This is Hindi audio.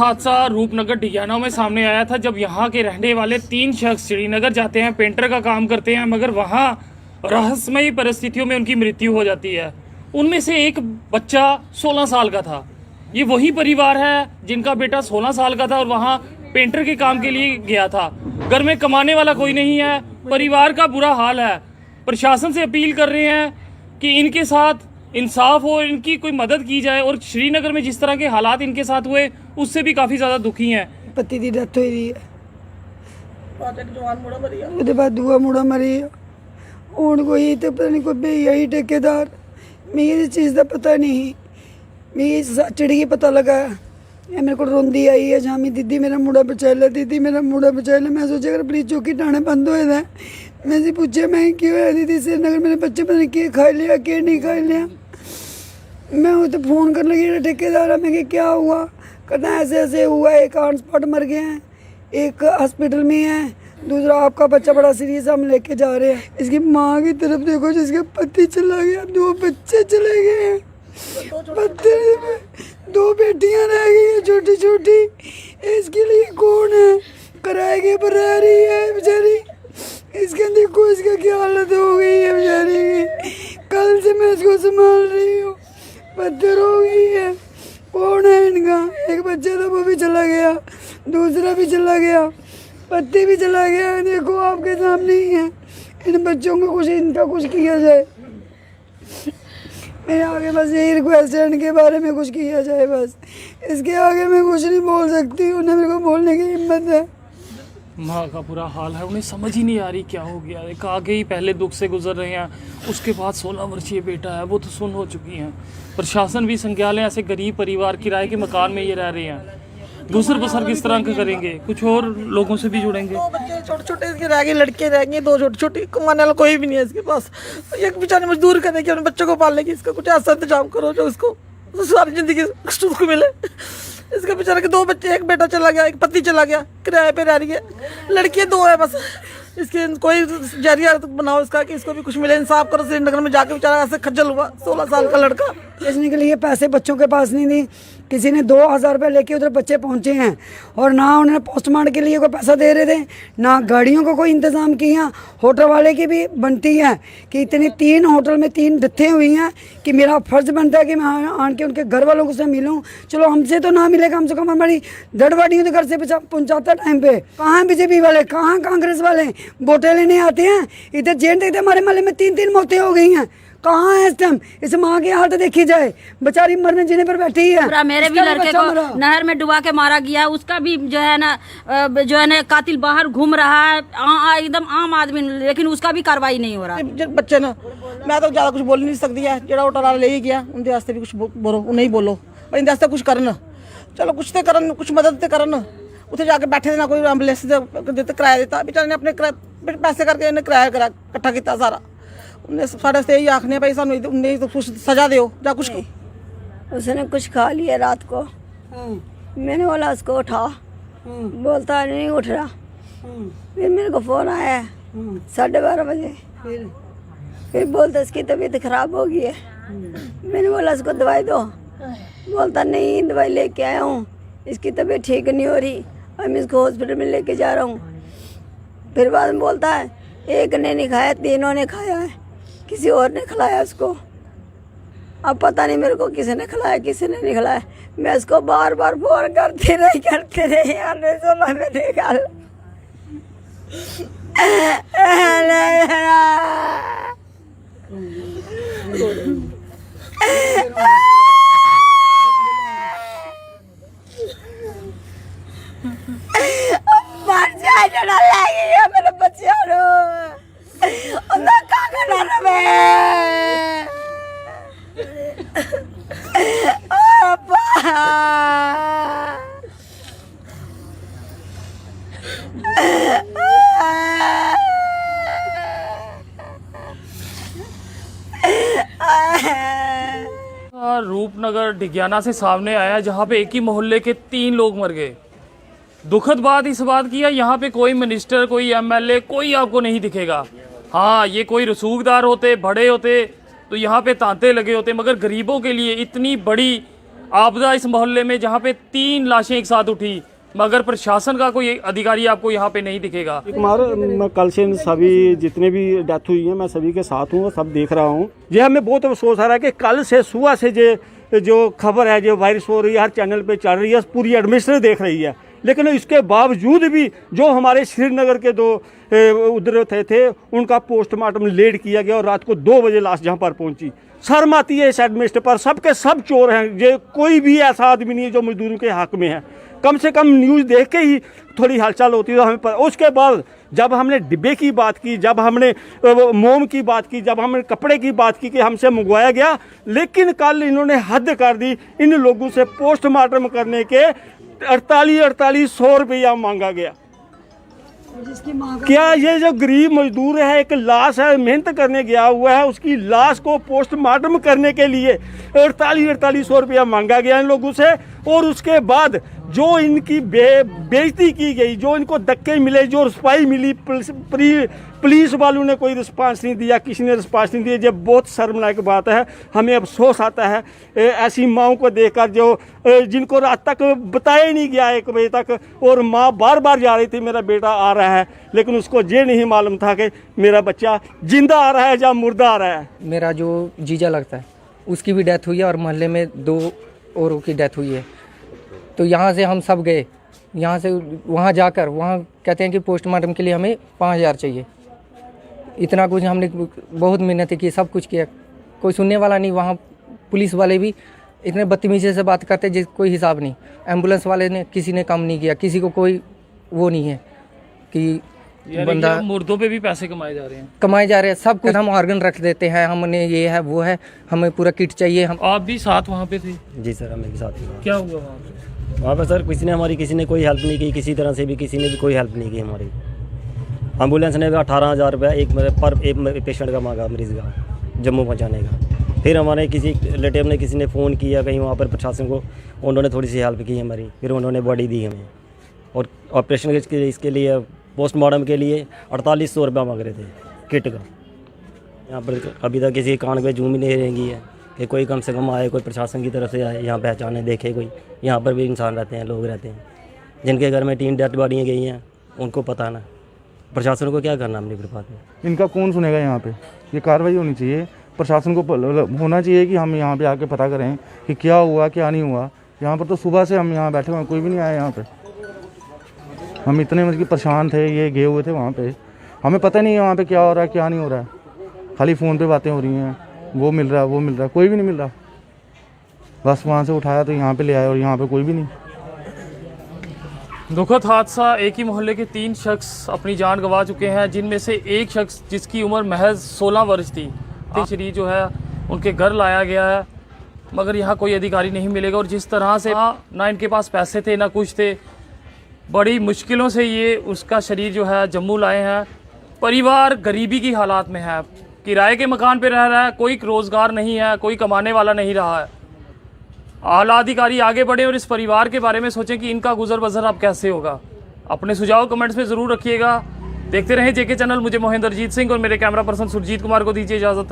हादसा रूपनगर ढिगियाना में सामने आया था, जब यहाँ के रहने वाले 3 शख्स श्रीनगर जाते हैं, पेंटर का काम करते हैं, मगर वहाँ रहस्यमयी परिस्थितियों में उनकी मृत्यु हो जाती है। उनमें से एक बच्चा 16 साल का था। ये वही परिवार है जिनका बेटा 16 साल का था और वहाँ पेंटर के काम के लिए गया था। घर में कमाने वाला कोई नहीं है, परिवार का बुरा हाल है। प्रशासन से अपील कर रहे हैं कि इनके साथ इंसाफ हो, इनकी कोई मदद की जाए। और श्रीनगर में जिस तरह के हालात इनके साथ हुए उससे भी काफ़ी ज़्यादा दुखी हैं। पति की डेथ हुई है, उसके बाद दूआ मुड़ा मरी है। हूँ कोई तो पता नहीं कोई भैया ही ठेकेदार, मिगी इस चीज़ का पता नहीं, मिगी चिड़ी पता लगा है। मेरे को रोंदी आई है जामी, दीदी मेरा मुंडा बचा ले, दीदी मेरा मुंडा बचा ले। मैं सोचा अगर पुलिस चौकी टाणे बंद होए दा, मैं जी पूछे मैं क्यों है दीदी श्रीनगर, मेरे बच्चे पता नहीं क्या खा लिया क्या नहीं खा लिया। मैं वो तो फ़ोन कर लगी ठेकेदार है, मैं क्या हुआ, कहना ऐसे ऐसे हुआ, एक ऑन स्पॉट मर गए हैं, एक हॉस्पिटल में है, दूसरा आपका बच्चा बड़ा सीरियस हम लेके जा रहे हैं। इसकी माँ की तरफ देखो जिसका पति चला गया, 2 बच्चे चले गए हैं, 2 बेटियां रह गई हैं छोटी छोटी। इसके लिए कौन है, किराए के पर रह रही है बेचारी। इसके देखो इसका क्या हालत हो गई है बेचारी की, कल से मैं इसको संभाल रही हूँ, पत्थर हो गई है। कौन है इनका, एक बच्चा था वो भी चला गया, दूसरा भी चला गया, पति भी चला गया। देखो आपके सामने ही है। इन बच्चों को कुछ, इनका कुछ किया जाए। मेरे आगे बस यही रिक्वेस्ट है, इनके बारे में कुछ किया जाए बस। इसके आगे मैं कुछ नहीं बोल सकती, उन्हें मेरे को बोलने की हिम्मत है। माँ का बुरा हाल है, उन्हें समझ ही नहीं आ रही क्या हो गया। एक आगे ही पहले दुख से गुजर रहे हैं, उसके बाद 16 वर्षीय बेटा है, वो तो सुन्न हो चुकी हैं। प्रशासन भी संज्ञान, ऐसे गरीब परिवार किराए के मकान में ये रह रहे हैं, दूसर बसर किस तरह का करेंगे। कुछ और लोगों से भी जुड़ेंगे। 2 बच्चे छोटे छोटे इसके रह गए, लड़के रह गए, 2 छोटे छोटे, कमाने वाला कोई भी नहीं है इसके पास। एक बेचारे मजदूर करे कि अपने बच्चों को पालने की, इसका कुछ ऐसा इंतजाम करो जो उसको सारी जिंदगी सुख मिले। इसके बेचारे के 2 बच्चे, एक बेटा चला गया, एक पति चला गया, किराए पे रह रही है, लड़कियां 2 है बस। इसके कोई जरिया बनाओ इसका कि इसको भी कुछ मिले, इंसाफ करो। श्रीनगर में जाके बेचारा ऐसे खज्जल हुआ, 16 साल का लड़का। बेचने के लिए पैसे बच्चों के पास नहीं दी, किसी ने 2000 रुपये लेके उधर बच्चे पहुंचे हैं, और ना उन्होंने पोस्टमार्टम के लिए कोई पैसा दे रहे थे, ना गाड़ियों को कोई इंतज़ाम किया। होटल वाले की भी बनती है कि इतनी 3 होटल में 3 डेथें हुई हैं कि मेरा फ़र्ज़ बनता है कि मैं आन के उनके घर वालों से मिलूं। चलो हमसे तो ना मिले, कम से कम हमारी दड़बाड़ियों के घर से पहुँचाता टाइम पे। कहाँ बीजेपी वाले, कहाँ कांग्रेस वाले वोटें लेने आते हैं। इधर जेल देखते हमारे मोहल्ले में 3 मौतें हो गई हैं। कहाँ है इस टाइम, इस माँ की हालत देखी जाए, बेचारी मरने जीने पर बैठी है। मेरे भी लड़के को नहर में डुबा के मारा गया, उसका भी जो है ना कातिल बाहर घूम रहा है, एकदम आम आदमी, लेकिन उसका भी कार्रवाई नहीं हो रहा। बच्चे ना, मैं तो ज्यादा कुछ बोल नहीं सकती है, जेड़ा होटल ले ही गया उनके वास्ते भी कुछ बोलो, नहीं बोलो, पर इनके वास्ते कुछ करन। चलो कुछ तो करन, कुछ मदद तो करन। उसे जाके बैठे ना, कोई एम्बुलेंस देते, किराया देता, बेचारे ने अपने पैसे करके इन्हें किराया इकट्ठा किया सारा। उन्हें साढ़े से यही आखने भाई सानू उन्हें तो कुछ सजा दो या कुछ। उसने कुछ खा लिया रात को, मैंने बोला उसको उठा, बोलता नहीं उठ रहा। फिर मेरे को फोन आया 12:30 बजे, फिर बोलता इसकी तबीयत खराब हो गई है। मैंने बोला उसको दवाई दो, बोलता नहीं दवाई लेके आया हूँ, इसकी तबीयत ठीक नहीं हो रही, मैं इसको हॉस्पिटल में लेके जा रहा हूँ। फिर बाद में बोलता है एक ने नहीं खाया, 3 ने खाया है, किसी और ने खिलाया उसको। अब पता नहीं मेरे को किसी ने खिलाया किसी ने नहीं खिलाया। मैं उसको बार बार फोन करते रही यार, नहीं सुना मैंने गाल। मर जाए जड़ा लगी है मेरे बच्चियों को, उनका का करना मैं रूपनगर ढिगियाना से सामने आया, जहाँ पे एक ही मोहल्ले के 3 लोग मर गए। दुखद बात इस बात की है, यहाँ पे कोई मिनिस्टर, कोई एमएलए, कोई आपको नहीं दिखेगा। हाँ, ये कोई रसूखदार होते, बड़े होते तो यहाँ पे तांते लगे होते, मगर गरीबों के लिए इतनी बड़ी आपदा इस मोहल्ले में जहाँ पे 3 लाशें एक साथ उठी, मगर प्रशासन का कोई अधिकारी आपको यहाँ पे नहीं दिखेगा। कुमार, मैं कल से सभी जितने भी डेथ हुई है मैं सभी के साथ हूँ, सब देख रहा हूँ। ये हमें बहुत अफसोस आ रहा है कि कल से सुबह से जो खबर है, जो वायरस हो रही है, हर चैनल पे चल रही है, पूरी एडमिनिस्ट्रेशन देख रही है, लेकिन इसके बावजूद भी जो हमारे श्रीनगर के 2 उधर थे उनका पोस्टमार्टम लेट किया गया और रात को 2 बजे लाश जहाँ पर पहुँची। शर्म आती है इस एडमिनिस्ट्रेशन पर, सबके सब चोर हैं, ये कोई भी ऐसा आदमी नहीं है जो मजदूरों के हक में है। कम से कम न्यूज़ देख के ही थोड़ी हलचल होती है तो हमें पर। उसके बाद जब हमने डिब्बे की बात की, जब हमने मोम की बात की, जब हमने कपड़े की बात की कि हमसे मंगवाया गया, लेकिन कल इन्होंने हद कर दी। इन लोगों से पोस्टमार्टम करने के 4800 रुपया मांगा गया। क्या ये जो गरीब मजदूर है, एक लाश है, मेहनत करने गया हुआ है, उसकी लाश को पोस्टमार्टम करने के लिए 4800 रुपया मांगा गया इन लोगों से। और उसके बाद जो इनकी बेइज्जती की गई, जो इनको धक्के मिले, जो रुपये मिली, पुलिस वालों ने कोई रिस्पांस नहीं दिया, किसी ने रिस्पांस नहीं दिया। ये बहुत शर्मनाक बात है। हमें अफसोस आता है ऐसी माओं को देखकर जो जिनको रात तक बताया ही नहीं गया 1 बजे तक, और माँ बार बार जा रही थी मेरा बेटा आ रहा है, लेकिन उसको ये नहीं मालूम था कि मेरा बच्चा जिंदा आ रहा है या मुर्दा आ रहा है। मेरा जो जीजा लगता है उसकी भी डेथ हुई है और मोहल्ले में 2 औरों की डेथ हुई है। तो यहाँ से हम सब गए, यहाँ से वहाँ जाकर वहाँ कहते हैं कि पोस्टमार्टम के लिए हमें 5000 चाहिए। इतना कुछ हमने बहुत मेहनत की, सब कुछ किया, कोई सुनने वाला नहीं। वहाँ पुलिस वाले भी इतने बदतमीजी से बात करते जिस कोई हिसाब नहीं। एम्बुलेंस वाले ने किसी ने काम नहीं किया, किसी को कोई वो नहीं है कि बंदा। मुर्दों पे भी पैसे कमाए जा रहे हैं, सब कुछ। हम ऑर्गन रख देते हैं, हमने ये है वो है, हमें पूरा किट चाहिए। हम आप भी साथ वहाँ पे थे? जी सर, हम भी साथ ही। क्या हुआ वहाँ पे? वहाँ पर सर किसी ने कोई हेल्प नहीं की, किसी तरह से भी किसी ने भी कोई हेल्प नहीं की हमारी। एम्बुलेंस ने भी 18,000 रुपया एक पेशेंट का मांगा, मरीज़ का जम्मू पहुँचाने का। फिर हमारे किसी रिलेटिव ने किसी ने फ़ोन किया कहीं वहाँ पर प्रशासन को, उन्होंने थोड़ी सी हेल्प की हमारी, फिर उन्होंने बॉडी दी हमें। और ऑपरेशन इसके लिए पोस्टमार्टम के लिए 4800 रुपया मांग रहे थे किट का। यहाँ पर अभी तक किसी कान पे जूम ही नहीं रहेंगी है कि कोई कम से कम आए, कोई प्रशासन की तरफ से आए, यहाँ पहचाने, देखे कोई। यहाँ पर भी इंसान रहते हैं, लोग रहते हैं, जिनके घर में 3 डेड बॉडियाँ गई हैं, उनको पता ना। प्रशासन को क्या करना अपनी बात में? इनका कौन सुनेगा? यहाँ पे ये कार्रवाई होनी चाहिए, प्रशासन को होना चाहिए कि हम यहाँ पे आके पता करें कि क्या हुआ क्या नहीं हुआ। यहाँ पर तो सुबह से हम यहाँ बैठे हुए, कोई भी नहीं आया यहाँ पे। हम इतने मतलब परेशान थे, ये गए हुए थे वहाँ पे, हमें पता नहीं है वहाँ पे क्या हो रहा है क्या नहीं हो रहा है। खाली फ़ोन पे बातें हो रही हैं, वो मिल रहा है वो मिल रहा है, कोई भी नहीं मिल रहा। बस वहाँ से उठाया तो यहाँ पे ले आए और यहाँ पे कोई भी नहीं। दुखद हादसा, एक ही मोहल्ले के 3 शख्स अपनी जान गंवा चुके हैं, जिनमें से एक शख्स जिसकी उम्र महज 16 वर्ष थी। शरीर जो है उनके घर लाया गया है, मगर यहाँ कोई अधिकारी नहीं मिलेगा। और जिस तरह से ना इनके पास पैसे थे ना कुछ थे, बड़ी मुश्किलों से ये उसका शरीर जो है जम्मू लाए हैं। परिवार गरीबी की हालात में है, किराए के मकान पे रह रहा है, कोई रोज़गार नहीं है, कोई कमाने वाला नहीं रहा है। आला अधिकारी आगे बढ़े और इस परिवार के बारे में सोचें कि इनका गुजर बसर अब कैसे होगा। अपने सुझाव कमेंट्स में ज़रूर रखिएगा। देखते रहें जेके चैनल। मुझे मोहिंदरजीत सिंह और मेरे कैमरा पर्सन सुरजीत कुमार को दीजिए इजाज़त।